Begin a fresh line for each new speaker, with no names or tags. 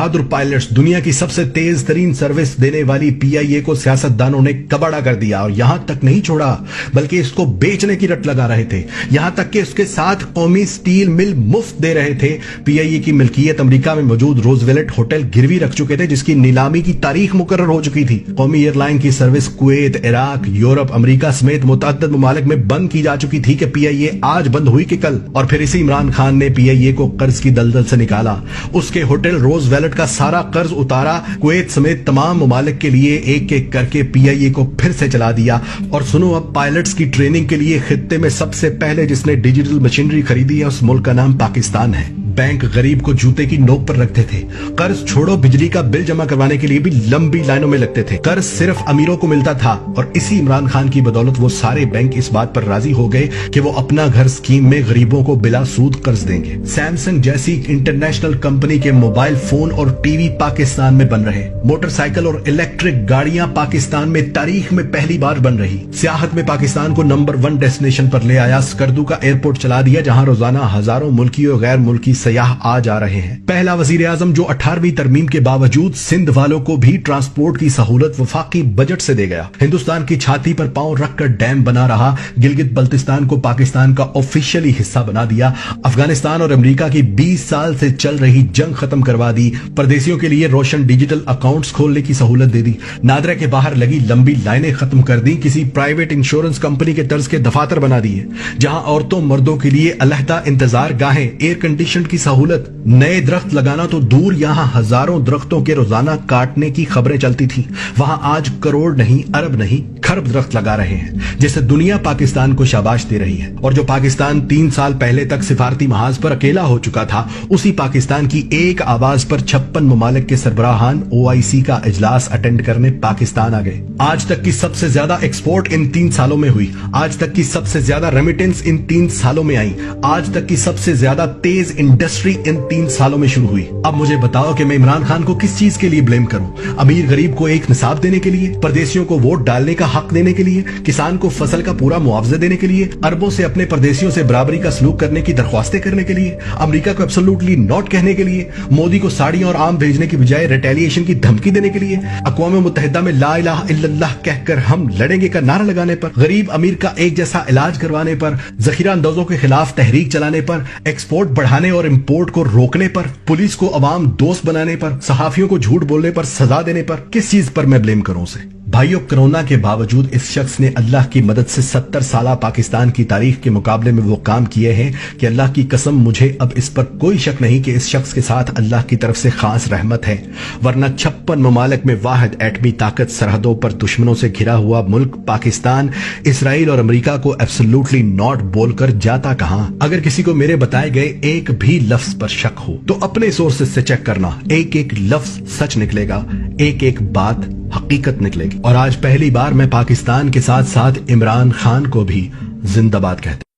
बहादुर pilots, दुनिया की सबसे तेज तरीन सर्विस देने वाली PIA को सियासतदानों ने कबाड़ा कर दिया और यहां तक नहीं छोड़ा बल्कि इसको बेचने की रट लगा रहे थे। यहां तक कि उसके साथ कौमी स्टील मिल मुफ्त दे रहे थे। PIA की मिल्कियत अमेरिका में मौजूद रोजवेलेट होटल गिरवी रख चुके थे, जिसकी नीलामी की तारीख मुकर्रर हो चुकी थी। कौमी एयरलाइन की service Kuwait, Iraq, Europe, America समेत मुतअद्दिद ममालिक में बंद की जा चुकी थी कि PIA आज बंद हुई कि कल। और फिर इसी इमरान खान ने PIA को कर्ज की दलदल से निकाला, उसके होटल रोजवेलेट का सारा कर्ज उतारा, कुवैत समेत तमाम ममालिक के लिए एक एक करके PIA को फिर से चला दिया। और सुनो, अब पायलट्स की ट्रेनिंग के लिए खित्ते में सबसे पहले जिसने डिजिटल मशीनरी खरीदी है उस मुल्क का नाम पाकिस्तान है। बैंक गरीब को जूते की नोक पर रखते थे। कर्ज छोड़ो, बिजली का बिल जमा करवाने के लिए भी लंबी लाइनों में लगते थे। कर्ज सिर्फ अमीरों को मिलता था और इसी इमरान खान की बदौलत वो सारे बैंक इस बात पर राजी हो गए कि वो अपना घर स्कीम में गरीबों को बिला सूद कर्ज देंगे। सैमसंग जैसी इंटरनेशनल कंपनी के मोबाइल फोन और टीवी पाकिस्तान में बन रहे। मोटरसाइकिल और इलेक्ट्रिक गाड़ियां पाकिस्तान में तारीख में पहली बार बन रही। सियाहत में पाकिस्तान को नंबर 1 डेस्टिनेशन पर ले आया। स्कर्दू का एयरपोर्ट चला दिया जहां रोजाना हजारों मुल्की और गैर मुल्की सयाह आ जा रहे हैं। पहला वजीर आजम जो 18वीं तरमीम के बावजूद सिंध वालों को भी ट्रांसपोर्ट की सहूलत वफाकी बजट से दे गया। हिंदुस्तान की छाती पर पांव रखकर डैम बना रहा। गिलगित बल्तिस्तान को पाकिस्तान का ऑफिशियली हिस्सा बना दिया। अफगानिस्तान और अमेरिका की 20 साल से चल रही जंग खत्म करवा दी। परदेशियों के लिए रोशन डिजिटल अकाउंट्स खोलने की सहूलत दे दी। नादरा के बाहर लगी लंबी लाइनें खत्म कर दी। किसी प्राइवेट इंश्योरेंस कंपनी के तर्ज के दफातर बना दिए जहां औरतों मर्दों के लिए अलहदा इंतजार गाहें, एयर कंडीशन की सहूलत। नए दरख्त लगाना तो दूर, यहां हजारों दरख्तों के रोजाना काटने की खबरें चलती थी। वहां आज करोड़ नहीं, अरब नहीं, खरब दरख्त लगा रहे हैं, जिससे दुनिया पाकिस्तान को शाबाश दे रही है। और जो पाकिस्तान 3 साल पहले तक सिफारती महाज पर अकेला हो चुका था, उसी पाकिस्तान की एक आवाज पर 56 ममालिक के सरबराहान OIC का इजलास अटेंड करने पाकिस्तान आ गए। आज तक की सबसे ज्यादा एक्सपोर्ट इन 3 सालों में हुई। आज तक की सबसे ज्यादा रेमिटेंस इन 3 सालों में आई। आज तक की सबसे ज्यादा तेज इंडस्ट्री इन 3 सालों में शुरू हुई। अब मुझे बताओ कि मैं इमरान खान को किस चीज के लिए ब्लेम करूं? अमीर गरीब को एक निसाब देने के लिए, परदेशियों को वोट डालने का हक देने के लिए, किसान को फसल का पूरा मुआवजा देने के लिए, अरबों से अपने परदेशियों से बराबरी का सलूक करने की दरख्वास्तें करने के लिए, अमेरिका को एब्सोल्युटली नॉट कहने के लिए, मोदी को साड़ियां और आम भेजने की बजाय रिटेलिएशन की धमकी देने के लिए, अक़वाम मुत्तहिदा में ला इलाहा इल्लल्लाह कहकर हम लड़ेंगे का नारा लगाने पर, गरीब अमीर का एक जैसा इलाज करवाने पर, जखीरा अंदाजों के खिलाफ तहरीक चलाने पर, एक्सपोर्ट बढ़ाने और इम्पोर्ट को रोकने पर, पुलिस को अवाम दोस्त बनाने पर, सहाफियों को झूठ बोलने पर सजा देने पर, किस चीज पर मैं ब्लेम करूं उसे? भाइयों, कोरोना के बावजूद इस शख्स ने अल्लाह की मदद से 70 साला पाकिस्तान की तारीख के मुकाबले में वो काम किए हैं कि अल्लाह की कसम मुझे अब इस पर कोई शक नहीं कि इस शख्स के साथ अल्लाह की तरफ से खास रहमत है। वरना 56 ममालिक में वाहिद एटमी ताकत, सरहदों पर दुश्मनों से घिरा हुआ मुल्क पाकिस्तान इसराइल और अमेरिका को एब्सोल्युटली नॉट बोलकर जाता कहां? अगर किसी को मेरे बताए गए एक भी लफ्ज पर शक हो तो अपने सोर्सेज से चेक करना। एक एक लफ्ज सच निकलेगा, एक एक बात हकीकत निकलेगी। और आज पहली बार मैं पाकिस्तान के साथ साथ इमरान खान को भी जिंदाबाद कहता हूं।